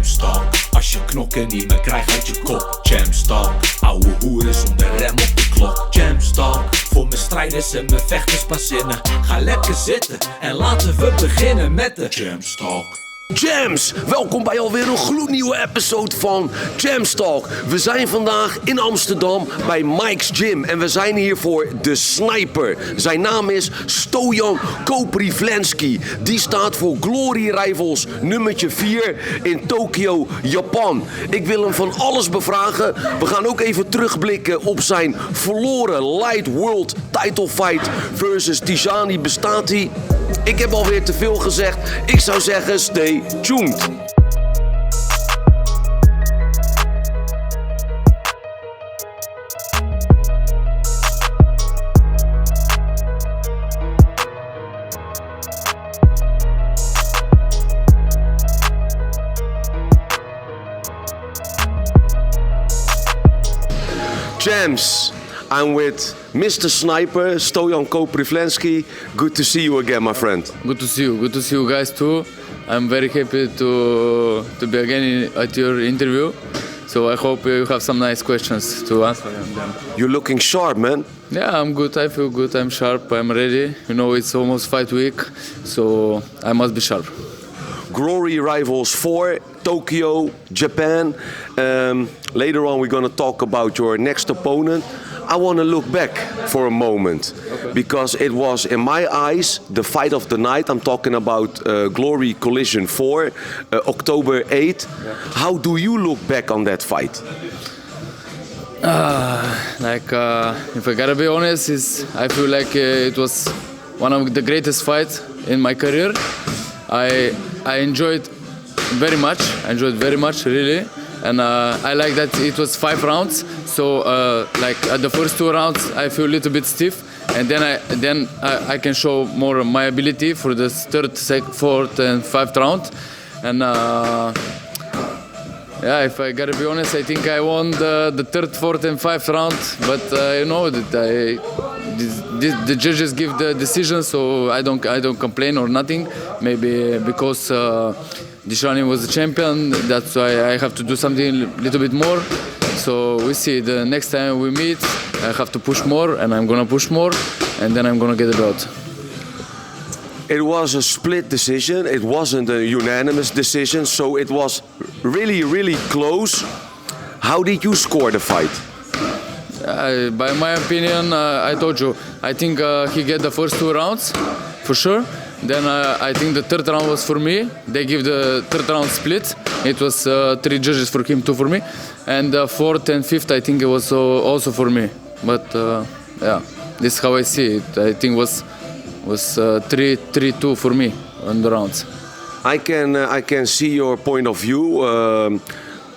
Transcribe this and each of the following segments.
ChampsTalk, als je knokken niet meer krijgt uit je kop. ChampsTalk, ouwe hoeren zonder rem op de klok. ChampsTalk, voor mijn strijders en mijn vechters pas zinnen. Ga lekker zitten en laten we beginnen met de ChampsTalk. Jams, welkom bij alweer een gloednieuwe episode van ChampsTalk. We zijn vandaag in Amsterdam bij Mike's Gym en we zijn hier voor de sniper. Zijn naam is Stoyan Koprivlenski. Die staat voor Glory Rivals nummertje 4 in Tokio, Japan. Ik wil hem van alles bevragen. We gaan ook even terugblikken op zijn verloren Light World Title Fight versus Tijani Bestati. Ik heb alweer te veel gezegd. Ik zou zeggen, stay tuned. Champs, I'm with Mr. Sniper, Stoyan Koprivlenski. Good to see you again, my friend. Good to see you. Good to see you guys too. I'm very happy to be again at your interview. So I hope you have some nice questions to answer them. You're looking sharp, man. Yeah, I'm good. I feel good. I'm sharp. I'm ready. You know, it's almost fight week, so I must be sharp. Glory Rivals 4, Tokyo, Japan. Later on we're going to talk about your next opponent. I want to look back for a moment, because it was, in my eyes, the fight of the night. I'm talking about Glory Collision 4, October 8. Yeah. How do you look back on that fight? If I gotta be honest, I feel like it was one of the greatest fights in my career. I enjoyed very much. I enjoyed very much, really. And I like that it was 5 rounds. So like at the first 2 rounds, I feel a little bit stiff, and then I can show more of my ability for the third, fourth, and 5th round. And yeah, if I gotta be honest, I think I won the 3rd, 4th, and 5th round. But you know that the judges give the decision, so I don't complain or nothing. Maybe because Tijani was the champion, that's why I have to do something a little bit more. So we see, the next time we meet, I have to push more, and I'm gonna push more, and then I'm gonna get the belt. It was a split decision. It wasn't a unanimous decision, so it was really, really close. How did you score the fight? By my opinion, I told you, I think he get the first 2 rounds, for sure. Then I think the 3rd round was for me. They give the 3rd round split. It was 3 judges for him, 2 for me. And 4th and 5th, I think it was also for me. But yeah, this is how I see it. I think was 3-2 for me on the rounds. I can see your point of view.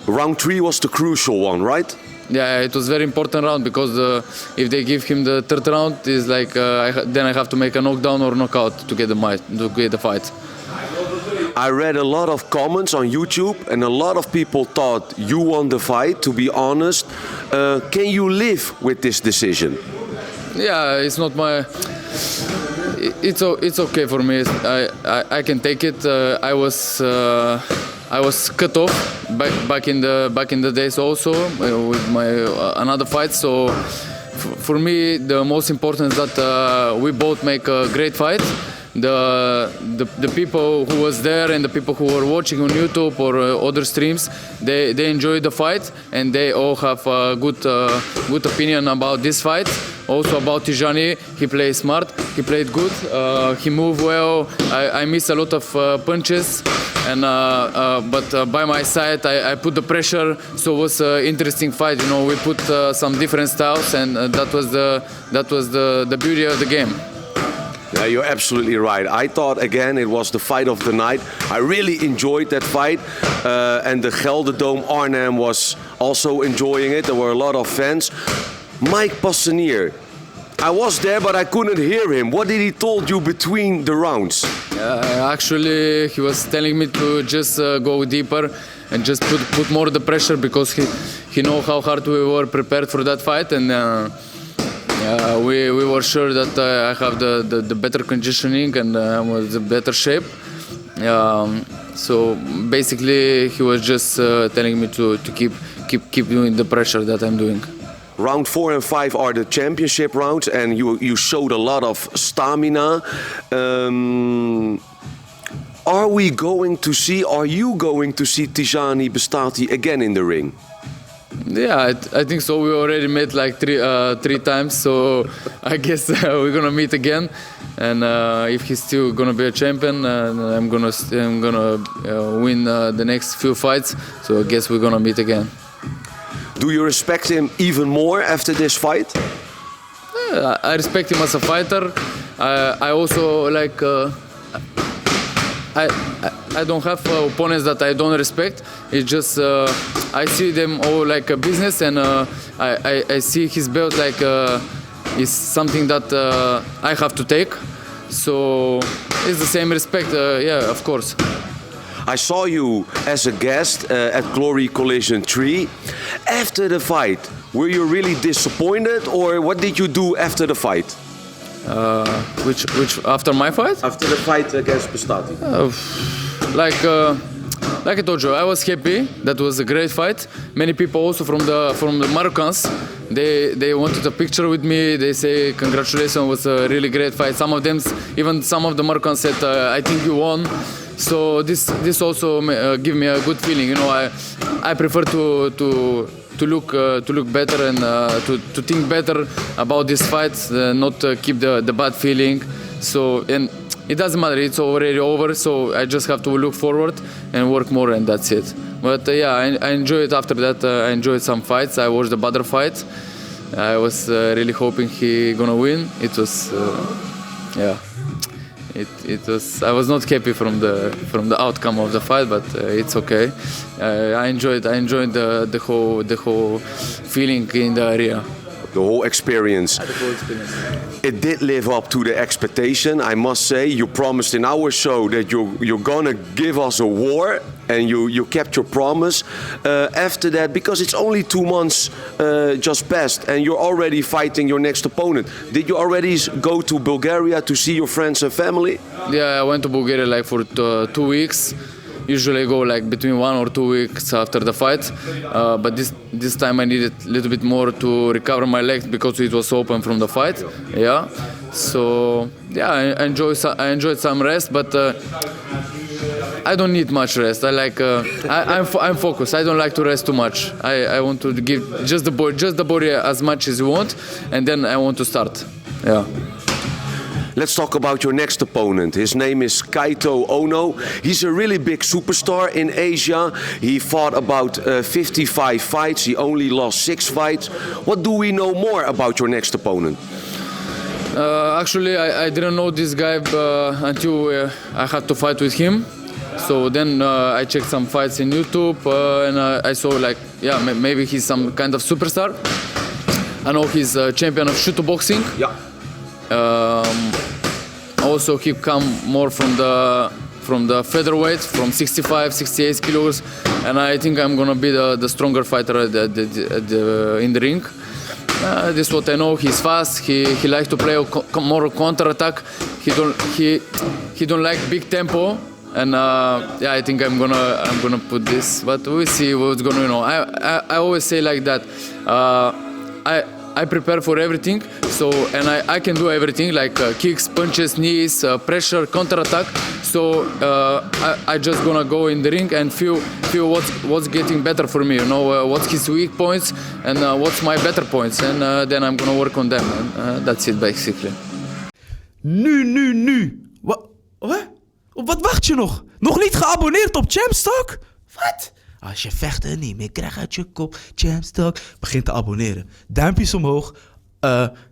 Round 3 was the crucial one, right? Yeah, it was very important round, because if they give him the 3rd round, it's like then I have to make a knockdown or knockout to get the fight. I read a lot of comments on YouTube, and a lot of people thought you won the fight, to be honest. Can you live with this decision? Yeah, it's not my... It's okay for me. I can take it. I was cut off back in the days also with my another fight. So for me, the most important is that we both make a great fight. The people who was there and the people who were watching on YouTube or other streams, they enjoyed the fight, and they all have a good opinion about this fight. Also about Tijani, he played smart, he played good, he moved well. I missed a lot of punches, and but by my side I put the pressure, so it was an interesting fight. You know, we put some different styles, and that was the beauty of the game. Yeah, you're absolutely right. I thought, again, it was the fight of the night. I really enjoyed that fight. And the Gelderdome Arnhem was also enjoying it. There were a lot of fans. Mike Passanier, I was there, but I couldn't hear him. What did he told you between the rounds? Actually, he was telling me to just go deeper and just put more the pressure, because he know how hard we were prepared for that fight, and we were sure that I have the better conditioning and was the better shape. So basically, he was just telling me to keep doing the pressure that I'm doing. Round 4 and 5 are the championship rounds, and you showed a lot of stamina. Are you going to see Tijani Bestati again in the ring? Yeah, I think so. We already met like three times, so I guess we're gonna meet again. And if he's still gonna be a champion, I'm gonna win the next few fights. So I guess we're gonna meet again. Do you respect him even more after this fight? Yeah, I respect him as a fighter. I also like. I don't have opponents that I don't respect. It's just I see them all like a business, and I see his belt like is something that I have to take. So it's the same respect. Yeah, of course. I saw you as a guest at Glory Collision 3. After the fight, were you really disappointed, or what did you do after the fight? Which after my fight? After the fight against Bestati. Like I told you, I was happy. That was a great fight. Many people also from the Moroccans, they wanted a picture with me. They say congratulations, it was a really great fight. Some of the Moroccans said I think you won. So this also give me a good feeling. You know, I prefer to look better and to think better about this fight, not keep the bad feeling. So, and it doesn't matter, it's already over, so I just have to look forward and work more, and that's it. But yeah, I enjoyed it after that. I enjoyed some fights. I watched the Badr fight. I was really hoping he gonna win. It was yeah. It was. I was not happy from the outcome of the fight, but it's okay. I enjoyed the whole feeling in the area. The whole experience. It did live up to the expectation, I must say. You promised in our show that you're gonna give us a war, and you kept your promise. After that, because it's only 2 months just passed, and you're already fighting your next opponent. Did you already go to Bulgaria to see your friends and family? Yeah, I went to Bulgaria like for 2 weeks. Usually I go like between 1 or 2 weeks after the fight, but this time I needed a little bit more to recover my legs because it was open from the fight. Yeah, so yeah, I enjoyed some rest, but I don't need much rest. I'm focused. I don't like to rest too much. I want to give just the body as much as you want, and then I want to start. Yeah. Let's talk about your next opponent. His name is Kaito Ono. He's a really big superstar in Asia. He fought about 55 fights. He only lost 6 fights. What do we know more about your next opponent? Actually, I didn't know this guy until I had to fight with him. So then I checked some fights in YouTube, and I saw like, yeah, maybe he's some kind of superstar. I know he's a champion of Shuto boxing. Yeah. Also, he come more from the featherweight, from 65, 68 kilos, and I think I'm gonna be the stronger fighter in the ring. This is what I know. He's fast. He likes to play more counter attack. He don't like big tempo, and yeah, I think I'm gonna put this. But we'll see what's gonna. You know, I always say like that. I prepare for everything, so and I can do everything like kicks, punches, knees, pressure, counter attack. So I just gonna go in the ring and feel what's getting better for me. You know, what's his weak points and what's my better points, and then I'm gonna work on them. And that's it basically. Nu. Wat? Op wat wacht je nog? Nog niet geabonneerd op ChampsTalk? Wat? Als je vechten niet meer krijgt uit je kop, ChampsTalk, begin te abonneren. Duimpjes omhoog,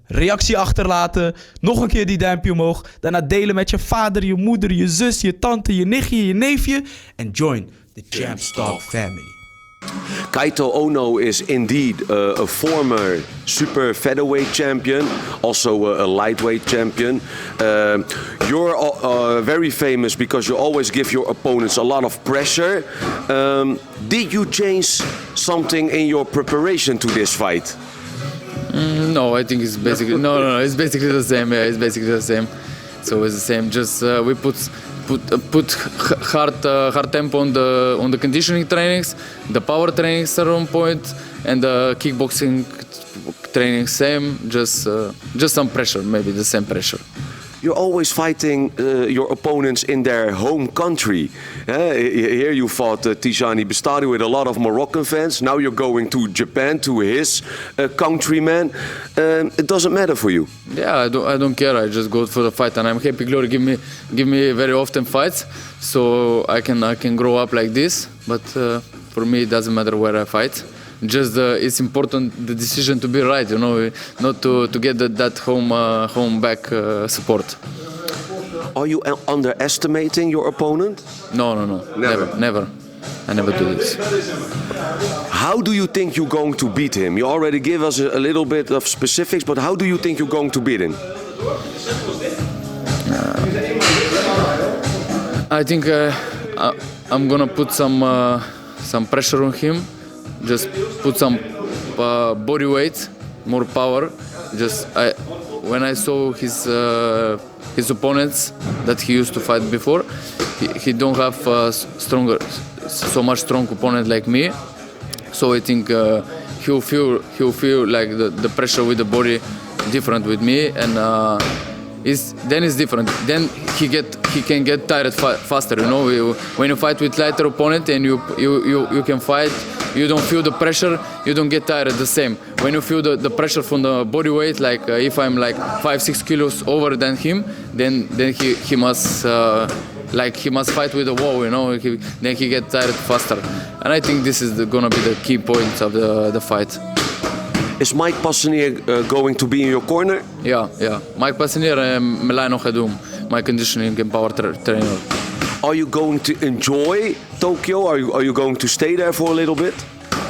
reactie achterlaten, nog een keer die duimpje omhoog. Daarna delen met je vader, je moeder, je zus, je tante, je nichtje, je neefje. En join the ChampsTalk family. Kaito Ono is indeed a former super featherweight champion, also a lightweight champion. You're very famous because you always give your opponents a lot of pressure. Did you change something in your preparation to this fight? No, I think it's basically no. It's basically the same. Yeah, it's basically the same. So it's the same. Just we put put hard tempo on the conditioning trainings, the power trainings are on point, and the kickboxing training same. Just some pressure, maybe the same pressure. You're always fighting your opponents in their home country. Here you fought Tijani Bestari with a lot of Moroccan fans. Now you're going to Japan, to his countrymen. It doesn't matter for you. Yeah, I don't care. I just go for the fight, and I'm happy Glory give me very often fights, so I can grow up like this. But for me, it doesn't matter where I fight. Just it's important the decision to be right, not to get that home back support. Are you underestimating your opponent? No, never. I never do this. How do you think you're going to beat him? You already give us a little bit of specifics, but how do you think you're going to beat him? I think I'm gonna put some pressure on him. Just put some body weight, more power. When I saw his opponents that he used to fight before, he don't have so much strong opponent like me. So I think he'll feel like the pressure with the body different with me, and then it's different. Then he can get tired faster. When you fight with lighter opponent and you can fight. You don't feel the pressure, you don't get tired the same. When you feel the pressure from the body weight, like if I'm like 5-6 kilos over than him, then he must fight with the wall, then he gets tired faster. And I think this is gonna be the key point of the fight. Is Mike Passanier going to be in your corner? Yeah. Mike Passanier and Milano Khadum, my conditioning and power trainer. Are you going to enjoy Tokyo? Are you going to stay there for a little bit?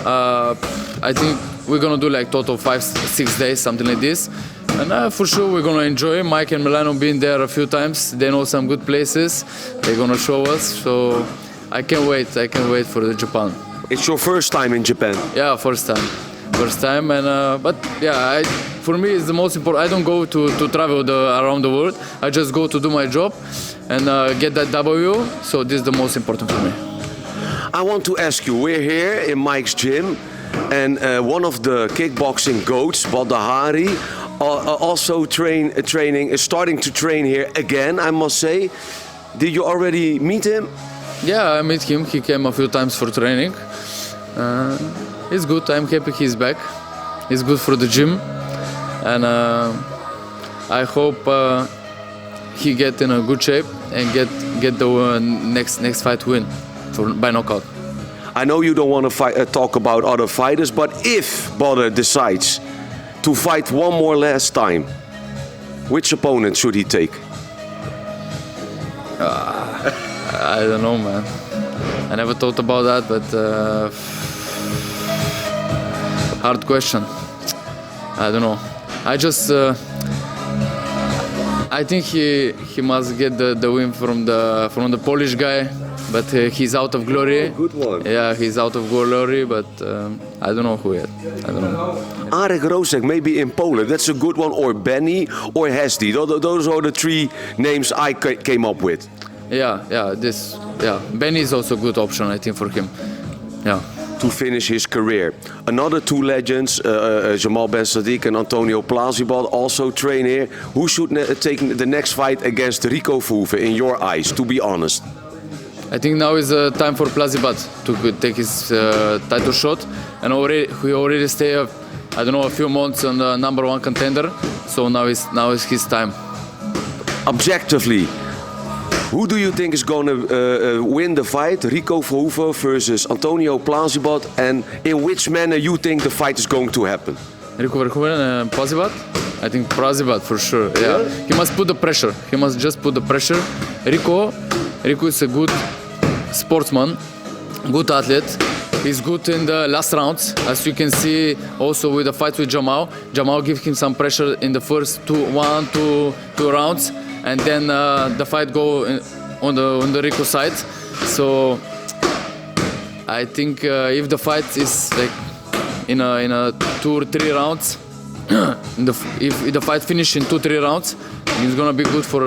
I think we're gonna do like total 5-6 days, something like this. And for sure we're gonna enjoy. Mike and Milano been there a few times. They know some good places. They're gonna show us. So I can't wait for the Japan. It's your first time in Japan? Yeah, first time. And but yeah, for me it's the most important. I don't go to travel around the world. I just go to do my job and get that W. So this is the most important for me. I want to ask you, we're here in Mike's gym, and one of the kickboxing goats, Badahari, also is starting to train here again, I must say. Did you already meet him? Yeah, I met him. He came a few times for training. It's good. I'm happy he's back. It's good for the gym, and I hope he get in a good shape and get the next fight win by knockout. I know you don't want to talk about other fighters, but if Badr decides to fight one more last time, which opponent should he take? I don't know, man. I never thought about that, but hard question. I don't know. I think he must get the win from the Polish guy, but he's out of glory. Good one. Yeah, he's out of glory, but I don't know who yet. I don't know. Arek Rosek, maybe in Poland. That's a good one. Or Benny or Hesdy. Those are the three names I came up with. Yeah. Benny is also a good option, I think, for him. Yeah. To finish his career. Another two legends, Jamal Ben Sadiq and Antonio Plazibal, also train here. Who should take the next fight against Rico Verhoeven, in your eyes, to be honest? I think now is time for Plazibat to take his title shot, and he already stay a few months on the #1 contender. So now is his time. Objectively, who do you think is going to win the fight? Rico Verhoeven versus Antonio Plazibal, and in which manner you think the fight is going to happen? Rico Verhoeven and Plazibat? I think Plazibat for sure. Yeah. He must put the pressure. He must just put the pressure. Rico is a good sportsman, good athlete. He's good in the last rounds, as you can see also with the fight with Jamal. Jamal gave him some pressure in the first two rounds, and then the fight go on the Rico side. So I think if the fight is like in a 2 or 3 rounds, if the fight finish in 2-3 rounds, it's gonna be good for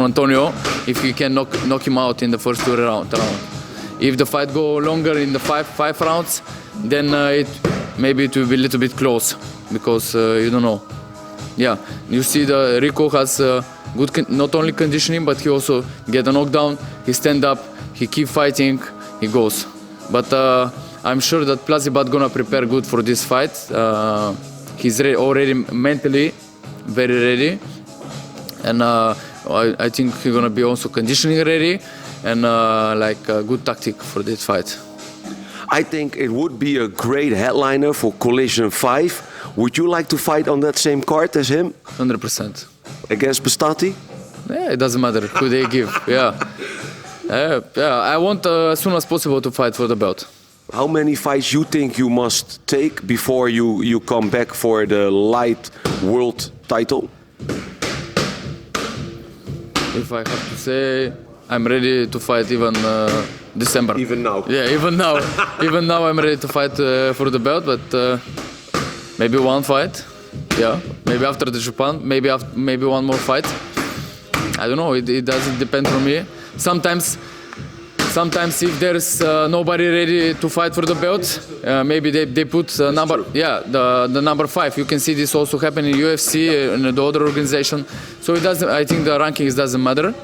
Antonio if he can knock him out in the first two round. If the fight go longer in the five rounds, then maybe it will be a little bit close because you don't know. Yeah, you see the Rico has good not only conditioning, but he also get a knockdown. He stand up, he keep fighting, he goes. But I'm sure that Plazibat gonna prepare good for this fight. He's already mentally very ready, and I think he's gonna be also conditioning ready, and like a good tactic for this fight. I think it would be a great headliner for Collision 5. Would you like to fight on that same card as him? 100%. Against Bastati? Yeah, it doesn't matter who they give. Yeah. I want as soon as possible to fight for the belt. How many fights you think you must take before you come back for the light world title? If I have to say, I'm ready to fight even December. Even now? Yeah, even now. Even now I'm ready to fight for the belt, but maybe one fight. Yeah, maybe after the Japan, maybe one more fight. I don't know, it doesn't depend on me. Sometimes if there's nobody ready to fight for the belt, maybe they put number, the number 5. You can see this also happen in UFC and the other organization. So it doesn't. I think the rankings doesn't matter.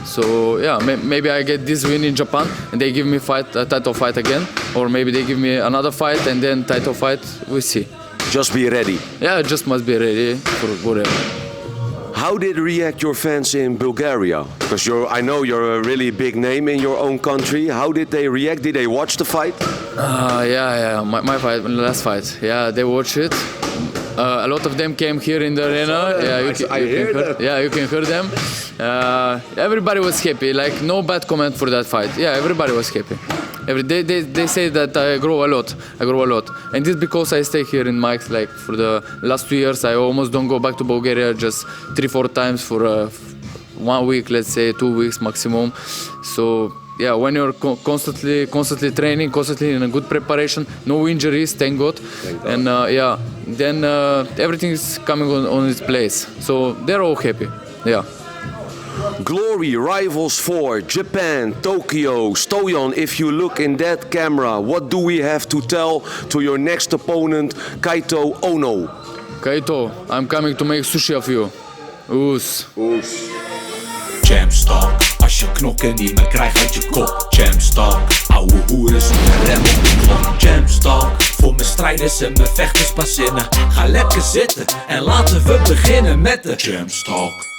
So yeah, maybe I get this win in Japan and they give me a title fight again, or maybe they give me another fight and then title fight. We see. Just be ready. Yeah, just must be ready for whatever. How did react your fans in Bulgaria? Because I know you're a really big name in your own country. How did they react? Did they watch the fight? My fight, last fight. Yeah, they watched it. A lot of them came here in the arena. Yeah, you can hear them. Everybody was happy. Like no bad comment for that fight. Yeah, everybody was happy. They say that I grow a lot, and this because I stay here in Mike's. Like for the last 2 years, I almost don't go back to Bulgaria, just 3-4 times for 1 week, let's say 2 weeks maximum. So yeah, when you're constantly training, constantly in a good preparation, no injuries, thank God, and then everything is coming on its place. So they're all happy. Yeah. Glory rivals for Japan, Tokyo, Stoyan. If you look in that camera, what do we have to tell to your next opponent, Kaito Ono? Kaito, I'm coming to make sushi of you. Oes. ChampsTalk, als je knokken niet meer krijgt uit je kop. ChampsTalk, ouwe hoeren zonder rem op de klok. ChampsTalk, voor mijn strijders en mijn vechters pas zinnen. Ga lekker zitten en laten we beginnen met de ChampsTalk.